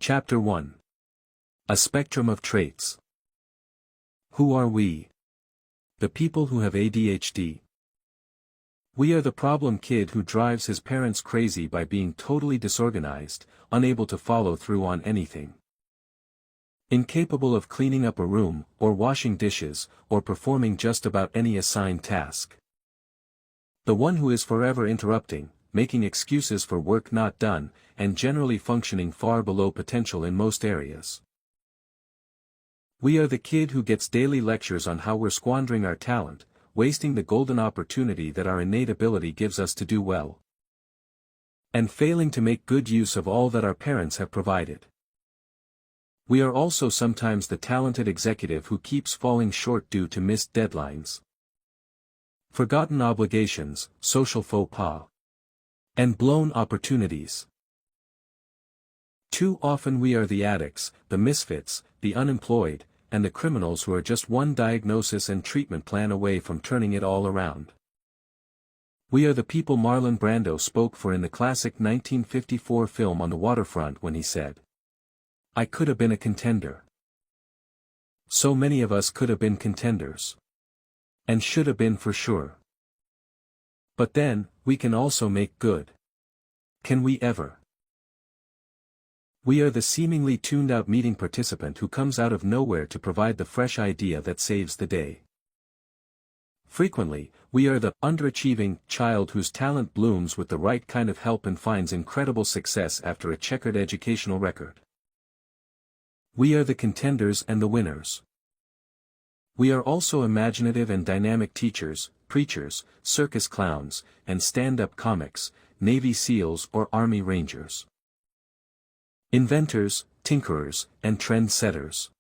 Chapter 1. A Spectrum of Traits. Who are we? The people who have ADHD. We are the problem kid who drives his parents crazy by being totally disorganized, unable to follow through on anything. Incapable of cleaning up a room, or washing dishes, or performing just about any assigned task. The one who is forever interrupting, making excuses for work not done, and generally functioning far below potential in most areas. We are the kid who gets daily lectures on how we're squandering our talent, wasting the golden opportunity that our innate ability gives us to do well, and failing to make good use of all that our parents have provided. We are also sometimes the talented executive who keeps falling short due to missed deadlines, forgotten obligations, social faux pas, and blown opportunities. Too often we are the addicts, the misfits, the unemployed, and the criminals who are just one diagnosis and treatment plan away from turning it all around. We are the people Marlon Brando spoke for in the classic 1954 film On the Waterfront when he said, "I could have been a contender." So many of us could have been contenders. And should have been for sure. But then, we can also make good. Can we ever? We are the seemingly tuned-out meeting participant who comes out of nowhere to provide the fresh idea that saves the day. Frequently, we are the underachieving child whose talent blooms with the right kind of help and finds incredible success after a checkered educational record. We are the contenders and the winners. We are also imaginative and dynamic teachers, preachers, circus clowns, and stand-up comics, Navy SEALs or Army Rangers. Inventors, tinkerers, and trend-setters.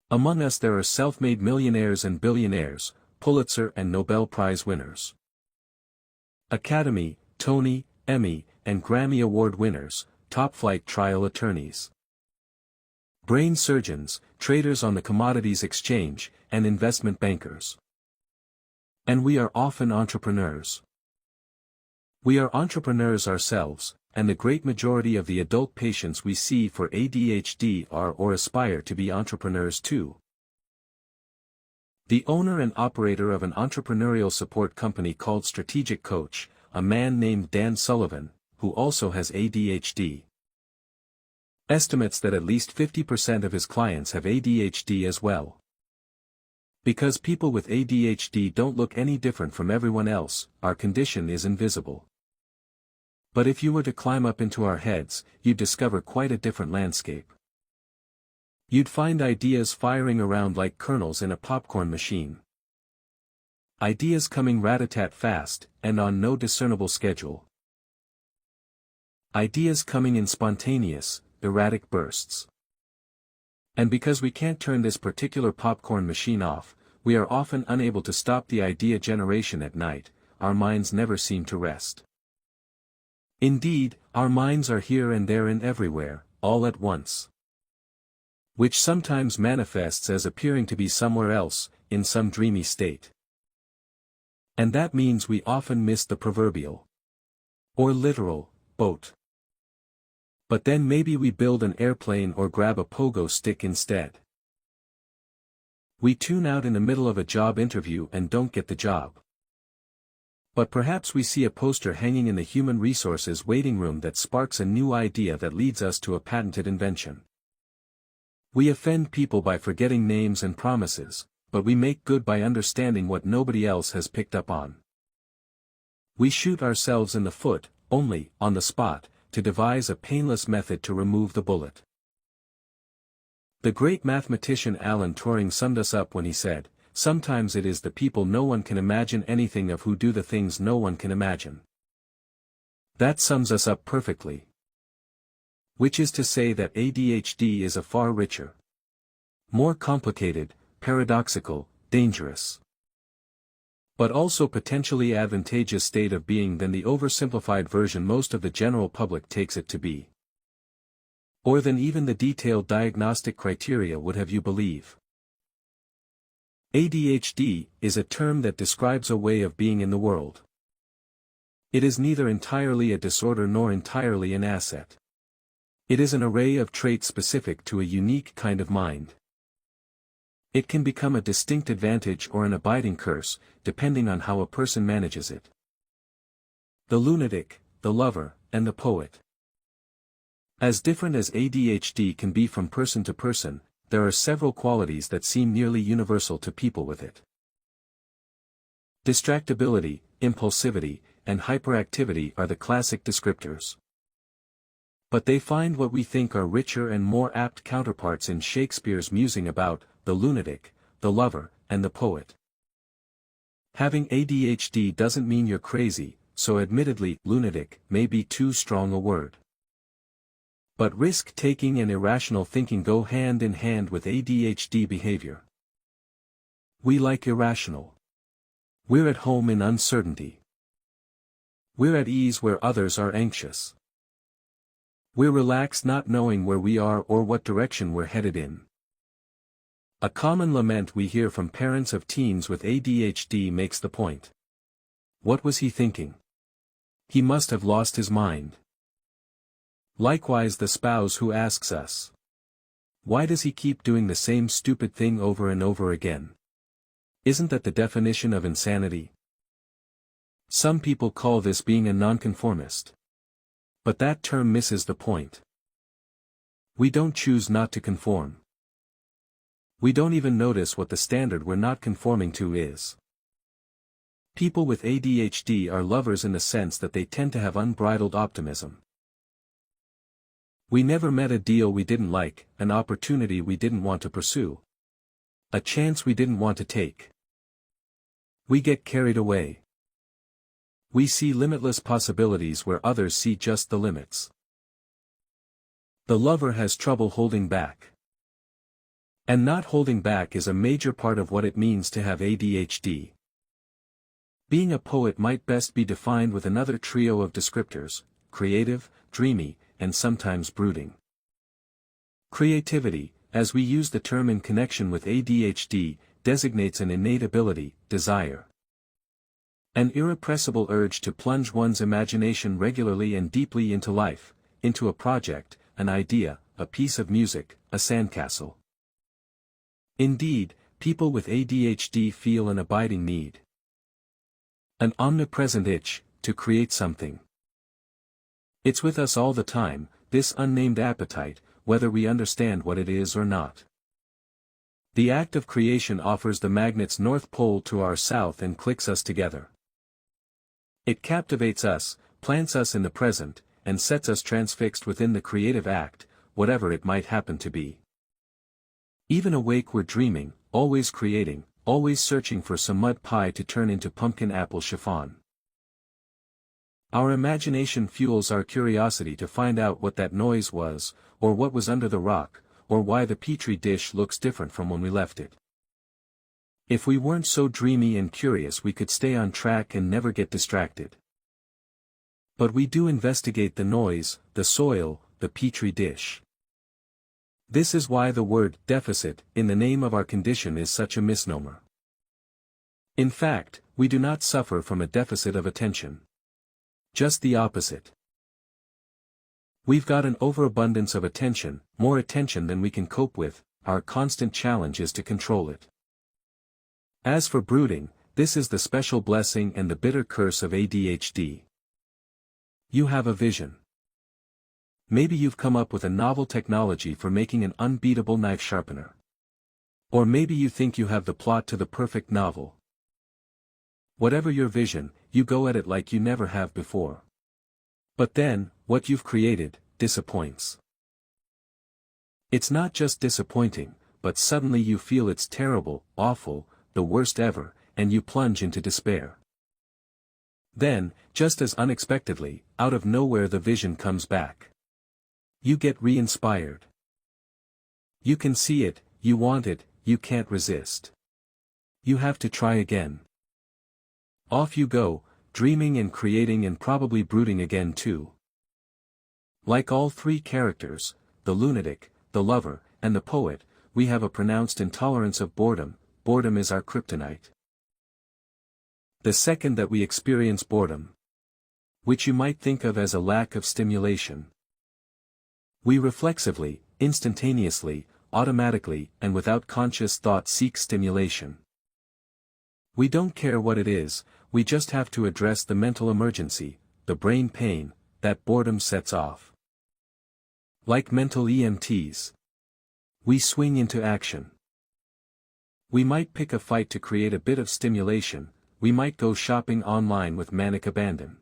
Among us there are self-made millionaires and billionaires, Pulitzer and Nobel Prize winners. Academy, Tony, Emmy, and Grammy Award winners, top-flight trial attorneys. Brain surgeons, traders on the commodities exchange, and investment bankers. And we are often entrepreneurs. We are entrepreneurs ourselves, and the great majority of the adult patients we see for ADHD are or aspire to be entrepreneurs too. The owner and operator of an entrepreneurial support company called Strategic Coach, a man named Dan Sullivan, who also has ADHD, estimates that at least 50% of his clients have ADHD as well. Because people with ADHD don't look any different from everyone else, our condition is invisible. But if you were to climb up into our heads, you'd discover quite a different landscape. You'd find ideas firing around like kernels in a popcorn machine. Ideas coming rat-a-tat fast, and on no discernible schedule. Ideas coming in spontaneous, erratic bursts. And because we can't turn this particular popcorn machine off, we are often unable to stop the idea generation at night, our minds never seem to rest. Indeed, our minds are here and there and everywhere, all at once. Which sometimes manifests as appearing to be somewhere else, in some dreamy state. And that means we often miss the proverbial, or literal, boat. But then maybe we build an airplane or grab a pogo stick instead. We tune out in the middle of a job interview and don't get the job. But perhaps we see a poster hanging in the human resources waiting room that sparks a new idea that leads us to a patented invention. We offend people by forgetting names and promises, but we make good by understanding what nobody else has picked up on. We shoot ourselves in the foot, only, on the spot, to devise a painless method to remove the bullet. The great mathematician Alan Turing summed us up when he said, "Sometimes it is the people no one can imagine anything of who do the things no one can imagine." That sums us up perfectly. Which is to say that ADHD is a far richer, more complicated, paradoxical, dangerous, but also potentially advantageous state of being than the oversimplified version most of the general public takes it to be. Or than even the detailed diagnostic criteria would have you believe. ADHD is a term that describes a way of being in the world. It is neither entirely a disorder nor entirely an asset. It is an array of traits specific to a unique kind of mind. It can become a distinct advantage or an abiding curse, depending on how a person manages it. The lunatic, the lover, and the poet. As different as ADHD can be from person to person, there are several qualities that seem nearly universal to people with it. Distractibility, impulsivity, and hyperactivity are the classic descriptors. But they find what we think are richer and more apt counterparts in Shakespeare's musing about the lunatic, the lover, and the poet. Having ADHD doesn't mean you're crazy, so admittedly, lunatic may be too strong a word. But risk-taking and irrational thinking go hand in hand with ADHD behavior. We like irrational. We're at home in uncertainty. We're at ease where others are anxious. We're relaxed not knowing where we are or what direction we're headed in. A common lament we hear from parents of teens with ADHD makes the point. What was he thinking? He must have lost his mind. Likewise the spouse who asks us, why does he keep doing the same stupid thing over and over again? Isn't that the definition of insanity? Some people call this being a nonconformist. But that term misses the point. We don't choose not to conform. We don't even notice what the standard we're not conforming to is. People with ADHD are lovers in the sense that they tend to have unbridled optimism. We never met a deal we didn't like, an opportunity we didn't want to pursue. A chance we didn't want to take. We get carried away. We see limitless possibilities where others see just the limits. The lover has trouble holding back. And not holding back is a major part of what it means to have ADHD. Being a poet might best be defined with another trio of descriptors: creative, dreamy, and sometimes brooding. Creativity, as we use the term in connection with ADHD, designates an innate ability, desire. An irrepressible urge to plunge one's imagination regularly and deeply into life, into a project, an idea, a piece of music, a sandcastle. Indeed, people with ADHD feel an abiding need. An omnipresent itch, to create something. It's with us all the time, this unnamed appetite, whether we understand what it is or not. The act of creation offers the magnet's north pole to our south and clicks us together. It captivates us, plants us in the present, and sets us transfixed within the creative act, whatever it might happen to be. Even awake we're dreaming, always creating, always searching for some mud pie to turn into pumpkin apple chiffon. Our imagination fuels our curiosity to find out what that noise was, or what was under the rock, or why the petri dish looks different from when we left it. If we weren't so dreamy and curious we could stay on track and never get distracted. But we do investigate the noise, the soil, the petri dish. This is why the word deficit in the name of our condition is such a misnomer. In fact, we do not suffer from a deficit of attention. Just the opposite. We've got an overabundance of attention, more attention than we can cope with. Our constant challenge is to control it. As for brooding, this is the special blessing and the bitter curse of ADHD. You have a vision. Maybe you've come up with a novel technology for making an unbeatable knife sharpener. Or maybe you think you have the plot to the perfect novel. Whatever your vision, you go at it like you never have before. But then, what you've created, disappoints. It's not just disappointing, but suddenly you feel it's terrible, awful, the worst ever, and you plunge into despair. Then, just as unexpectedly, out of nowhere the vision comes back. You get re-inspired. You can see it, you want it, you can't resist. You have to try again. Off you go, dreaming and creating and probably brooding again too. Like all three characters, the lunatic, the lover, and the poet, we have a pronounced intolerance of boredom. Boredom is our kryptonite. The second that we experience boredom, which you might think of as a lack of stimulation, We reflexively, instantaneously, automatically and without conscious thought seek stimulation. We don't care what it is, we just have to address the mental emergency, the brain pain, that boredom sets off. Like mental EMTs. We swing into action. We might pick a fight to create a bit of stimulation, we might go shopping online with manic abandon.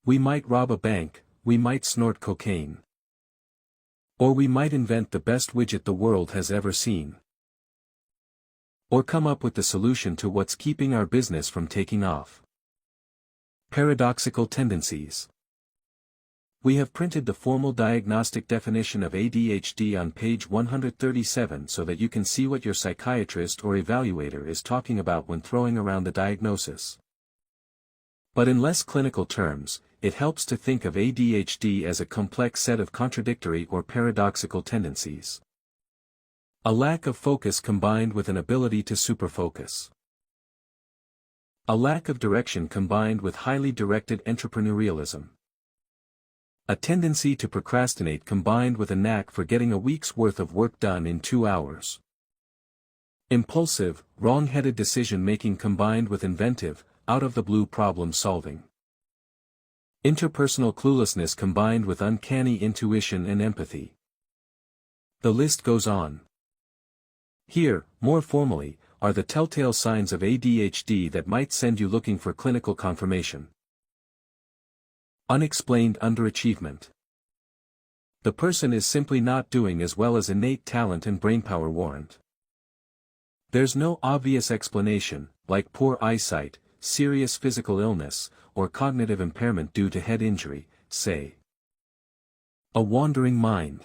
We might rob a bank, we might snort cocaine. Or we might invent the best widget the world has ever seen. Or come up with the solution to what's keeping our business from taking off. Paradoxical tendencies. We have printed the formal diagnostic definition of ADHD on page 137 so that you can see what your psychiatrist or evaluator is talking about when throwing around the diagnosis. But in less clinical terms, it helps to think of ADHD as a complex set of contradictory or paradoxical tendencies. A lack of focus combined with an ability to superfocus. A lack of direction combined with highly directed entrepreneurialism. A tendency to procrastinate combined with a knack for getting a week's worth of work done in 2 hours. Impulsive, wrong-headed decision-making combined with inventive, out-of-the-blue problem-solving. Interpersonal cluelessness combined with uncanny intuition and empathy. The list goes on. Here, more formally, are the telltale signs of ADHD that might send you looking for clinical confirmation. Unexplained underachievement. The person is simply not doing as well as innate talent and brainpower warrant. There's no obvious explanation, like poor eyesight, serious physical illness, or cognitive impairment due to head injury, say. A wandering mind.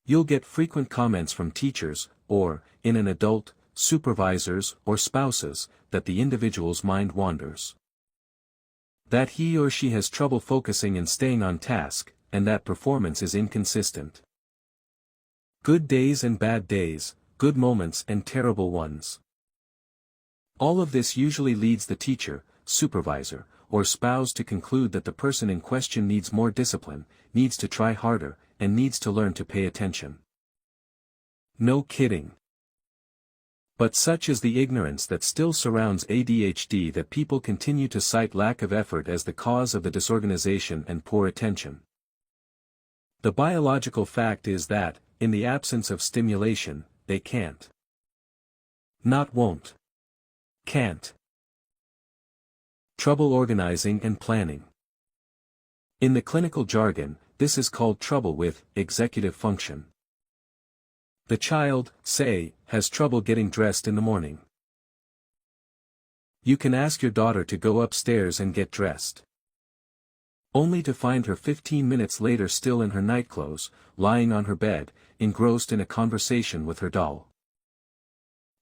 You'll get frequent comments from teachers, or, in an adult, supervisors or spouses, that the individual's mind wanders. That he or she has trouble focusing and staying on task, and that performance is inconsistent. Good days and bad days, good moments and terrible ones. All of this usually leads the teacher, supervisor, or spouse to conclude that the person in question needs more discipline, needs to try harder, and needs to learn to pay attention. No kidding. But such is the ignorance that still surrounds ADHD that people continue to cite lack of effort as the cause of the disorganization and poor attention. The biological fact is that, in the absence of stimulation, they can't. Not won't. Can't. Trouble organizing and planning. In the clinical jargon, this is called trouble with executive function. The child, say, has trouble getting dressed in the morning. You can ask your daughter to go upstairs and get dressed. Only to find her 15 minutes later still in her nightclothes, lying on her bed, engrossed in a conversation with her doll.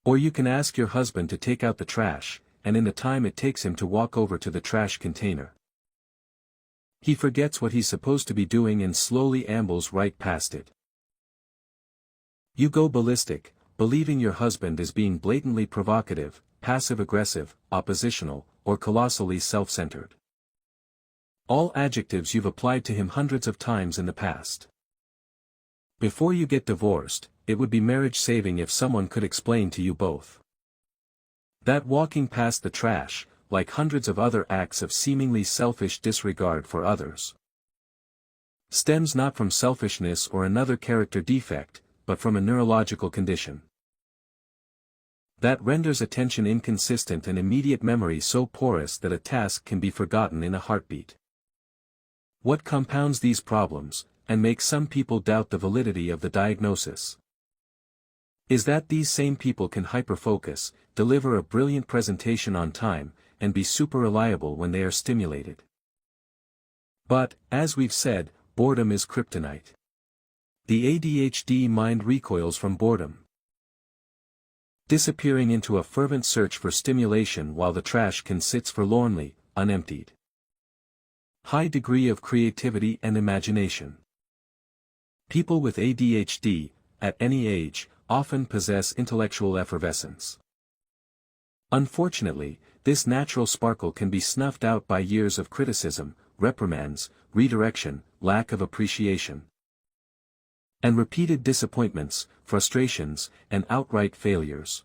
Or you can ask your husband to take out the trash, and in the time it takes him to walk over to the trash container, he forgets what he's supposed to be doing and slowly ambles right past it. You go ballistic, believing your husband is being blatantly provocative, passive-aggressive, oppositional, or colossally self-centered. All adjectives you've applied to him hundreds of times in the past. Before you get divorced, it would be marriage-saving if someone could explain to you both that walking past the trash, like hundreds of other acts of seemingly selfish disregard for others, stems not from selfishness or another character defect, but from a neurological condition that renders attention inconsistent and immediate memory so porous that a task can be forgotten in a heartbeat. What compounds these problems, and makes some people doubt the validity of the diagnosis, is that these same people can hyperfocus, deliver a brilliant presentation on time, and be super reliable when they are stimulated. But, as we've said, boredom is kryptonite. The ADHD mind recoils from boredom, disappearing into a fervent search for stimulation while the trash can sit forlornly, unemptied. High degree of creativity and imagination. People with ADHD, at any age, often possess intellectual effervescence. Unfortunately, this natural sparkle can be snuffed out by years of criticism, reprimands, redirection, lack of appreciation, and repeated disappointments, frustrations, and outright failures.